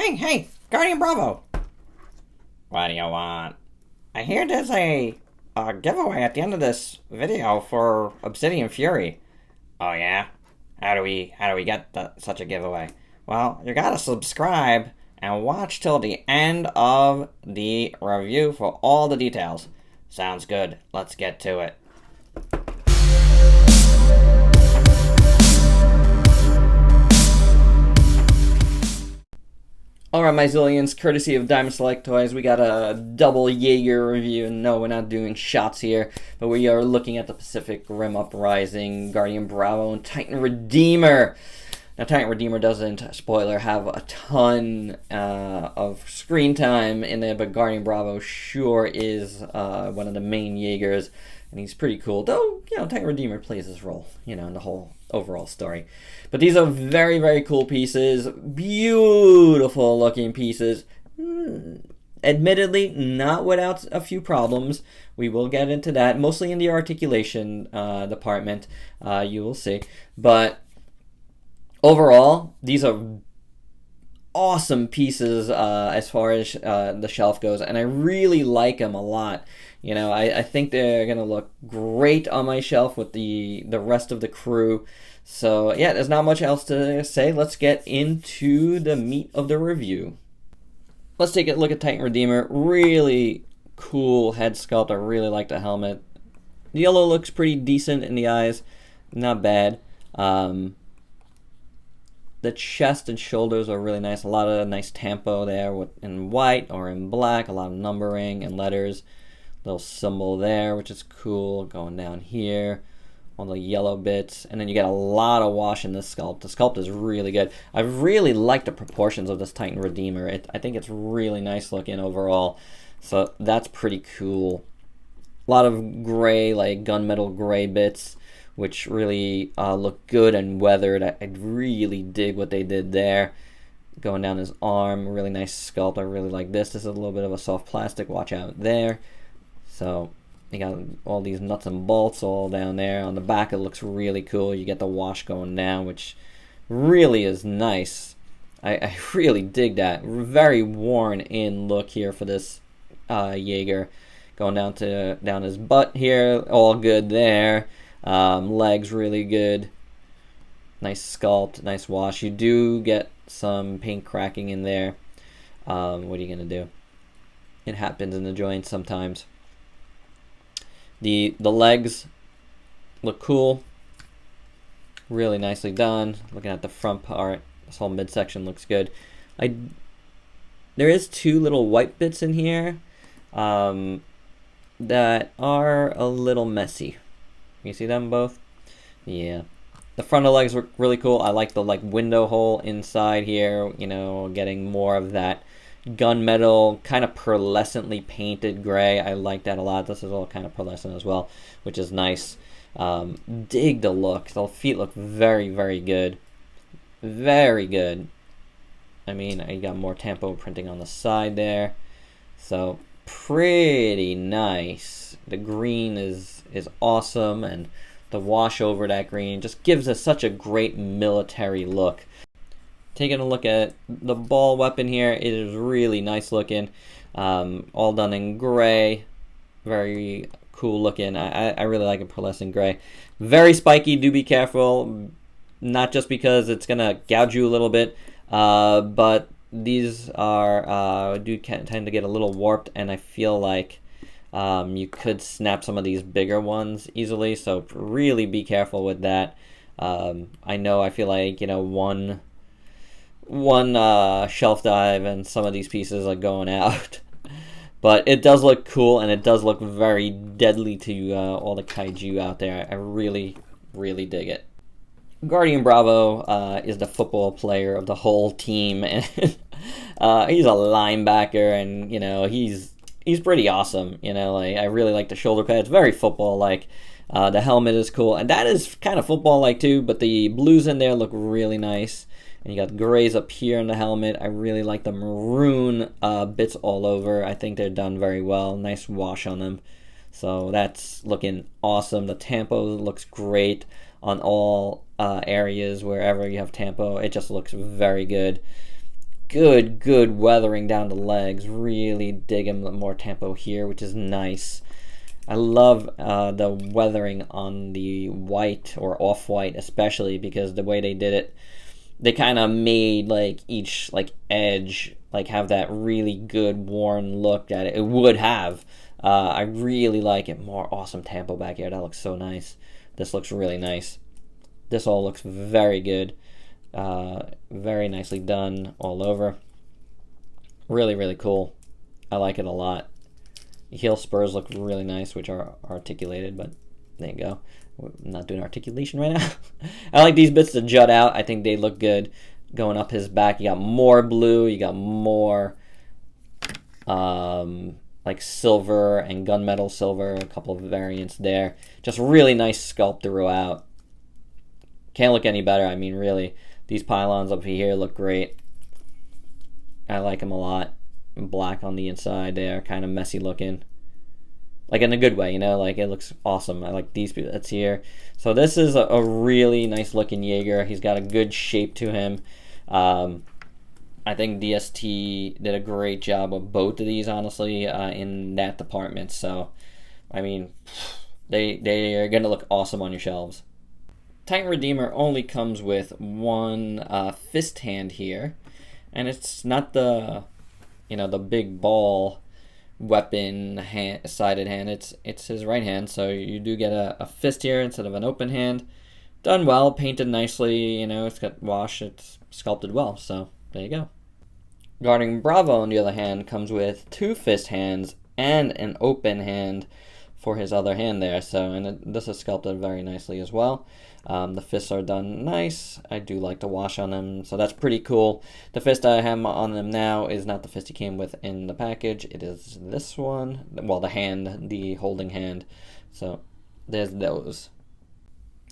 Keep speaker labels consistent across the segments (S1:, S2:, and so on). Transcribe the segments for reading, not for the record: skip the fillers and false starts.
S1: Hey, Guardian Bravo! What do you want? I hear there's a giveaway at the end of this video for Obsidian Fury. Oh yeah? How do we get such a giveaway? Well, you gotta subscribe and watch till the end of the review for all the details. Sounds good. Let's get to it. Alright, my zillions, courtesy of Diamond Select Toys, we got a double Jaeger review. No, we're not doing shots here, but we are looking at the Pacific Rim Uprising, Guardian Bravo, and Titan Reedemer. Now, Titan Reedemer doesn't, spoiler, have a ton of screen time in there, but Guardian Bravo sure is one of the main Jaegers, and he's pretty cool. Though, you know, Titan Reedemer plays his role, you know, in the whole overall story. But these are very, very cool pieces. Beautiful looking pieces. Admittedly, not without a few problems. We will get into that, mostly in the articulation department. You will see. But overall, these are awesome pieces as far as the shelf goes, and I really like them a lot. You know, I think they're gonna look great on my shelf with the rest of the crew. So yeah, there's not much else to say. Let's get into the meat of the review. Let's take a look at Titan Reedemer. Really cool head sculpt. I really like the helmet. The yellow looks pretty decent in the eyes, not bad. The chest and shoulders are really nice. A lot of nice tempo there in white or in black. A lot of numbering and letters. Little symbol there, which is cool. Going down here, all the yellow bits, and then you get a lot of wash in this sculpt. The sculpt is really good. I really like the proportions of this Titan Reedemer. I think it's really nice looking overall. So that's pretty cool. A lot of gray, like gunmetal gray bits, which really look good and weathered. I really dig what they did there. Going down his arm, really nice sculpt. I really like this. This is a little bit of a soft plastic. Watch out there. So you got all these nuts and bolts all down there. On the back, it looks really cool. You get the wash going down, which really is nice. I really dig that. Very worn in look here for this Jaeger. Going down his butt here, all good there. Legs really good. Nice sculpt, nice wash. You do get some paint cracking in there. What are you gonna do? It happens in the joints sometimes. The legs look cool. Really nicely done. Looking at the front part, this whole midsection looks good. There is two little white bits in here that are a little messy. You see them both? Yeah. The front of the legs look really cool. I like the window hole inside here, you know, getting more of that gunmetal, kind of pearlescently painted gray. I like that a lot. This is all kind of pearlescent as well, which is nice. Dig the look. The feet look very, very good. Very good. I mean, I got more tempo printing on the side there. So, pretty nice. The green is awesome, and the wash over that green just gives us such a great military look. Taking a look at the ball weapon here, it is really nice looking. All done in gray. Very cool looking. I really like a pearlescent gray. Very spiky, do be careful. Not just because it's going to gouge you a little bit, but these are tend to get a little warped, and I feel like you could snap some of these bigger ones easily, so really be careful with that. I feel like, you know, one shelf dive and some of these pieces are going out. But it does look cool, and it does look very deadly to all the kaiju out there. I really, really dig it. Guardian Bravo is the football player of the whole team, and he's a linebacker, and you know he's pretty awesome. You know, like, I really like the shoulder pads, very football-like. The helmet is cool, and that is kind of football-like too. But the blues in there look really nice, and you got grays up here in the helmet. I really like the maroon bits all over. I think they're done very well. Nice wash on them, so that's looking awesome. The tempo looks great on all areas wherever you have tempo. It just looks very good. good weathering down the legs. Really digging more tempo here, which is nice. I love the weathering on the white or off-white, especially because the way they did it, they kind of made like each like edge like have that really good worn look that it would have. I really like it. More awesome tempo back here. That looks so nice. This looks really nice. This all looks very good. Very nicely done all over. Really cool. I like it a lot. The heel spurs look really nice, which are articulated, but there you go. We're not doing articulation right now. I like these bits to jut out. I think they look good. Going up his back, you got more blue, you got more like silver and gunmetal silver, a couple of variants there. Just really nice sculpt throughout. Can't look any better. I mean, really, these pylons up here look great. I like them a lot. Black on the inside there, kind of messy looking. Like in a good way, you know, like it looks awesome. I like these bits here. So this is a really nice looking Jaeger. He's got a good shape to him. I think DST did a great job with both of these, honestly, in that department. So, I mean, they are going to look awesome on your shelves. Titan Reedemer only comes with one fist hand here, and it's not the, you know, the big ball weapon sided hand. It's his right hand, so you do get a fist here instead of an open hand. Done well, painted nicely, you know, it's got wash, it's sculpted well, so there you go. Guardian Bravo, on the other hand, comes with two fist hands and an open hand for his other hand there, so, and this is sculpted very nicely as well. The fists are done nice. I do like the wash on them, so that's pretty cool. The fist I have on them now is not the fist he came with in the package. It is this one. Well, the hand, the holding hand. So there's those.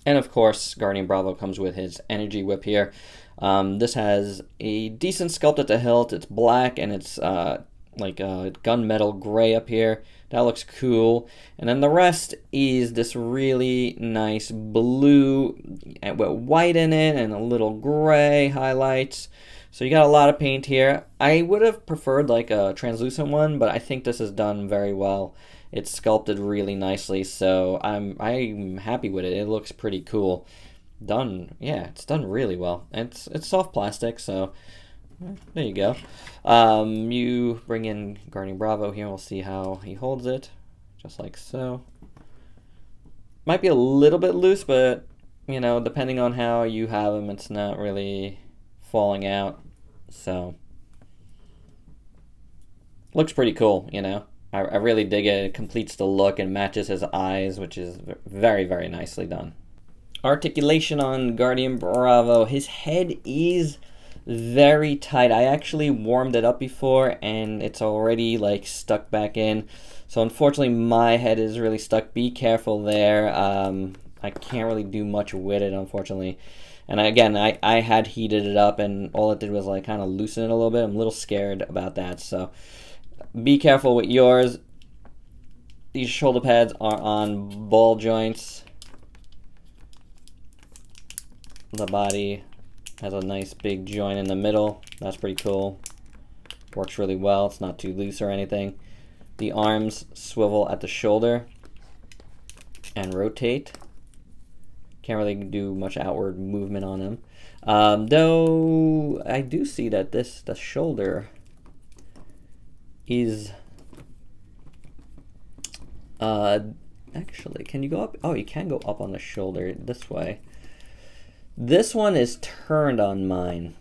S1: And of course, Guardian Bravo comes with his energy whip here. This has a decent sculpt at the hilt. It's black and it's like a gunmetal gray up here. That looks cool. And then the rest is this really nice blue with white in it and a little gray highlights. So you got a lot of paint here. I would have preferred like a translucent one, but I think this is done very well. It's sculpted really nicely, so I'm happy with it. It looks pretty cool. Done, yeah, it's done really well. It's soft plastic, so there you go. You bring in Guardian Bravo here. We'll see how he holds it, just like so. Might be a little bit loose, but you know, depending on how you have him, it's not really falling out. So looks pretty cool, you know. I really dig it. It completes the look and matches his eyes, which is very nicely done. Articulation on Guardian Bravo. His head is very tight. I actually warmed it up before and it's already like stuck back in. So unfortunately my head is really stuck. Be careful there. I can't really do much with it, unfortunately. And again, I had heated it up and all it did was like kind of loosen it a little bit. I'm a little scared about that. So be careful with yours. These shoulder pads are on ball joints. The body has a nice big joint in the middle. That's pretty cool. Works really well. It's not too loose or anything. The arms swivel at the shoulder and rotate. Can't really do much outward movement on them. Though I do see that the shoulder is actually, can you go up? Oh, you can go up on the shoulder this way. This one is turned on mine.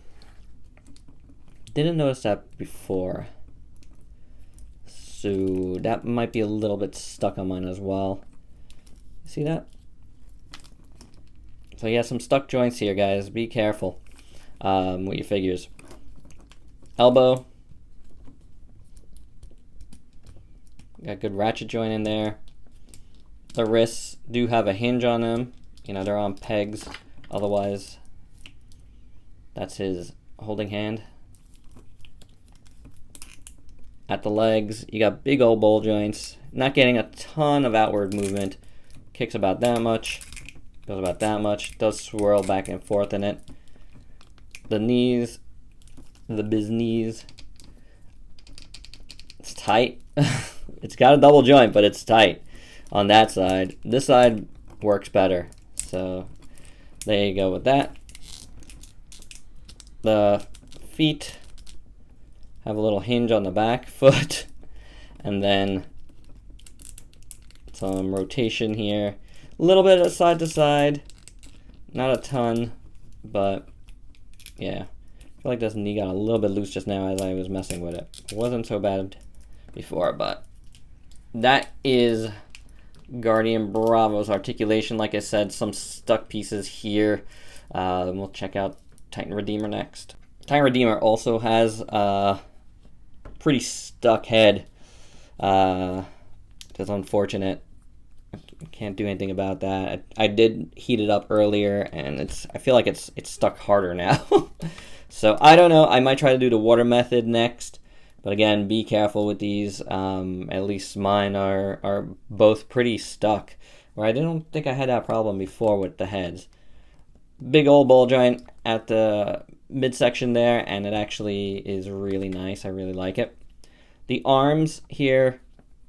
S1: Didn't notice that before. So that might be a little bit stuck on mine as well. See that? So you have some stuck joints here, guys. Be careful with your figures. Elbow. Got good ratchet joint in there. The wrists do have a hinge on them. You know, they're on pegs. Otherwise, that's his holding hand. At the legs, you got big old ball joints. Not getting a ton of outward movement. Kicks about that much. Goes about that much. Does swirl back and forth in it. The knees the biz knees. It's tight. It's got a double joint, but it's tight on that side. This side works better. So there you go with that. The feet have a little hinge on the back foot, and then some rotation here. A little bit of side to side, not a ton, but yeah. I feel like this knee got a little bit loose just now as I was messing with it. It wasn't so bad before, but that is Guardian Bravo's articulation. Like I said, some stuck pieces here. We'll check out Titan Reedemer next. Titan Reedemer also has a pretty stuck head. That's unfortunate. I can't do anything about that. I did heat it up earlier, and I feel like it's stuck harder now. So I don't know. I might try to do the water method next. But again, be careful with these. At least mine are both pretty stuck. Where I didn't think I had that problem before with the heads. Big old ball joint at the midsection there, and it actually is really nice. I really like it. The arms here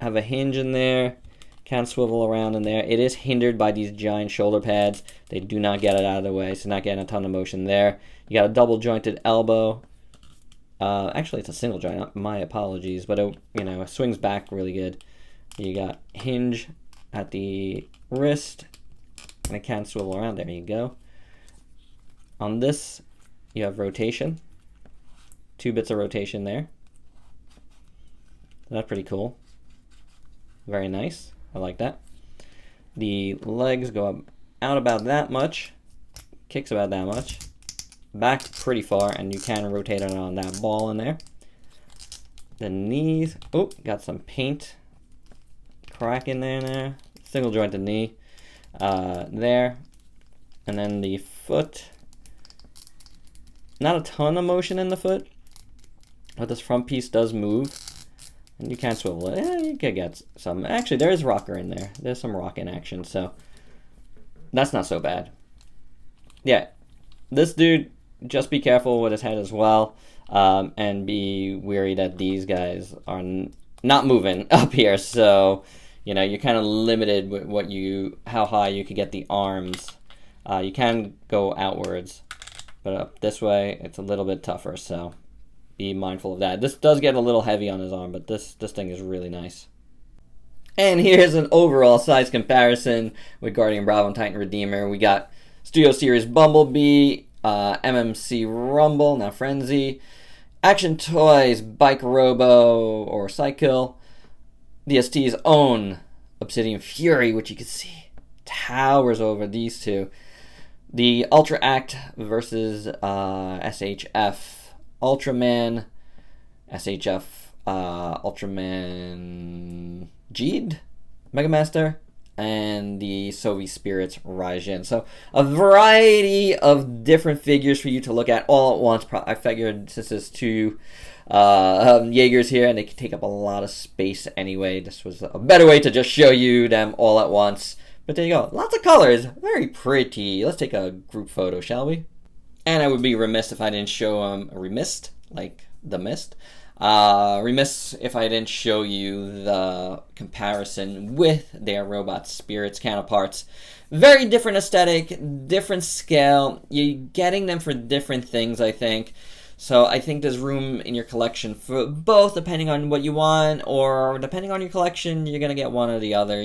S1: have a hinge in there. Can't swivel around in there. It is hindered by these giant shoulder pads. They do not get it out of the way, so not getting a ton of motion there. You got a double jointed elbow. Actually, it's a single joint. My apologies, but it swings back really good. You got hinge at the wrist, and it can't swivel around. There you go. On this, you have rotation. 2 bits of rotation there. That's pretty cool. Very nice. I like that. The legs go up out about that much. Kicks about that much. Back pretty far, and you can rotate it on that ball in there. The knees, oh, got some paint crack in there. Single jointed knee there. And then the foot, not a ton of motion in the foot, but this front piece does move. And you can't swivel it. You can get some. Actually, there is rocker in there. There's some rock in action, so that's not so bad. Yeah, this dude, just be careful with his head as well, and be wary that these guys are not moving up here. So, you're kind of limited with how high you could get the arms. You can go outwards, but up this way, it's a little bit tougher. So be mindful of that. This does get a little heavy on his arm, but this thing is really nice. And here's an overall size comparison with Guardian Bravo and Titan Reedemer. We got Studio Series Bumblebee, MMC Rumble, now Frenzy, Action Toys, Bike Robo or Cycle, DST's own Obsidian Fury, which you can see towers over these two. The Ultra Act versus SHF Ultraman, SHF Ultraman Jeed, Mega Master, and the Sovi Spirits Raijin. So a variety of different figures for you to look at all at once. I figured since there's 2 Jaegers here and they can take up a lot of space anyway, this was a better way to just show you them all at once. But there you go. Lots of colors. Very pretty. Let's take a group photo, shall we? And I would be remiss if I didn't show remiss, like the mist. Remiss if I didn't show you the comparison with their Robot Spirits counterparts. Very different aesthetic, different scale. You're getting them for different things, I think. So I think there's room in your collection for both, depending on what you want, or depending on your collection, you're going to get one or the other,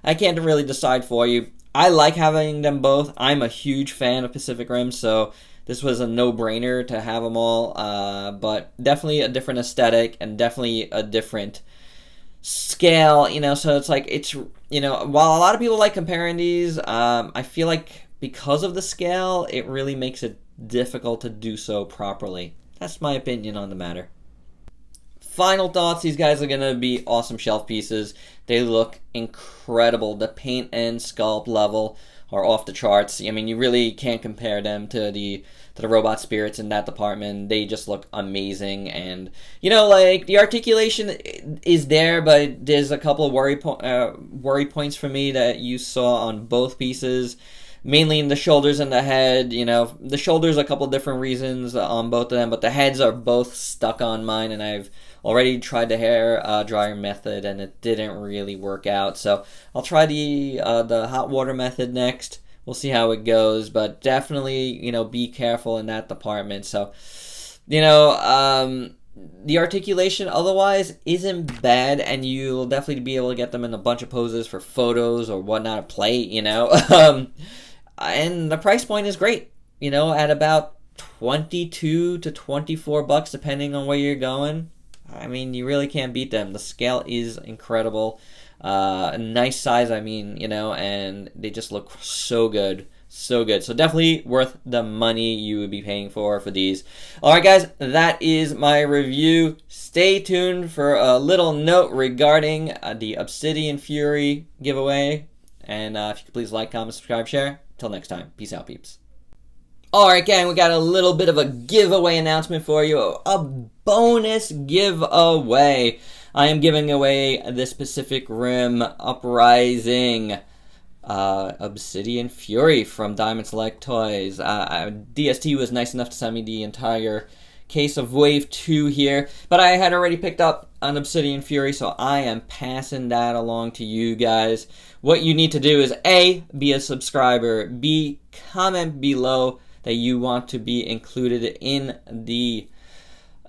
S1: I can't really decide for you. I like having them both. I'm a huge fan of Pacific Rim, so this was a no-brainer to have them all. But definitely a different aesthetic and definitely a different scale, so it's like, while a lot of people like comparing these, I feel like because of the scale, it really makes it difficult to do so properly. That's my opinion on the matter. Final thoughts, these guys are going to be awesome shelf pieces. They look incredible. The paint and sculpt level are off the charts. I mean, you really can't compare them to the Robot Spirits in that department. They just look amazing. And, like, the articulation is there, but there's a couple of worry points for me that you saw on both pieces. mainly in the shoulders and the head. You know, the shoulders, a couple different reasons on both of them, but the heads are both stuck on mine, and I've already tried the hair dryer method, and it didn't really work out. So I'll try the hot water method next. We'll see how it goes, but definitely, you know, be careful in that department. So, you know, the articulation otherwise isn't bad, and you'll definitely be able to get them in a bunch of poses for photos or whatnot to play, you know. And the price point is great, you know, at about 22 to 24 bucks depending on where you're going. I mean, you really can't beat them. The scale is incredible. Nice size, I mean, you know, and they just look so good. So good. So definitely worth the money you would be paying for these. Alright guys, that is my review. Stay tuned for a little note regarding the Obsidian Fury giveaway. And if you could please like, comment, subscribe, share. Till next time. Peace out, peeps. Alright gang, we got a little bit of a giveaway announcement for you. A bonus giveaway. I am giving away this specific rim, Uprising. Obsidian Fury from Diamond Select Toys. DST was nice enough to send me the entire case of Wave 2 here, but I had already picked up an Obsidian Fury, so I am passing that along to you guys. What you need to do is A, be a subscriber, B, comment below that you want to be included in the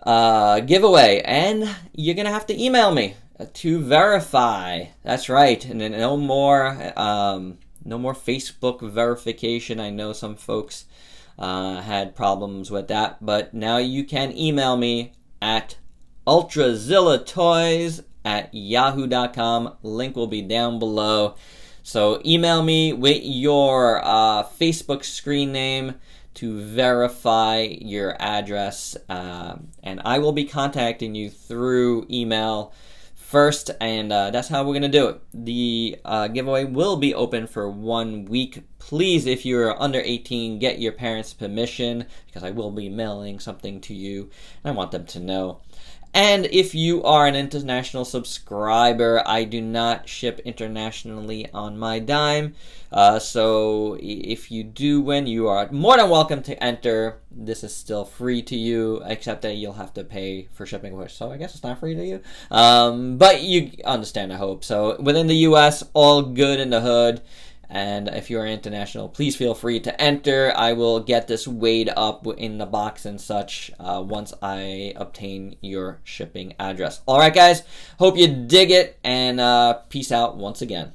S1: giveaway, and you're gonna have to email me to verify. That's right, and then no more Facebook verification. I know some folks had problems with that, but now you can email me at ultrazillatoys@yahoo.com. Link will be down below. So email me with your Facebook screen name to verify your address, and I will be contacting you through email first, and that's how we're gonna do it. The giveaway will be open for 1 week. Please, if you're under 18, get your parents' permission, because I will be mailing something to you, and I want them to know. And if you are an international subscriber, I do not ship internationally on my dime. So if you do win, you are more than welcome to enter. This is still free to you, except that you'll have to pay for shipping, so I guess it's not free to you. But you understand, I hope. So within the US, all good in the hood. And if you're international, please feel free to enter. I will get this weighed up in the box and such once I obtain your shipping address. All right, guys. Hope you dig it, and peace out once again.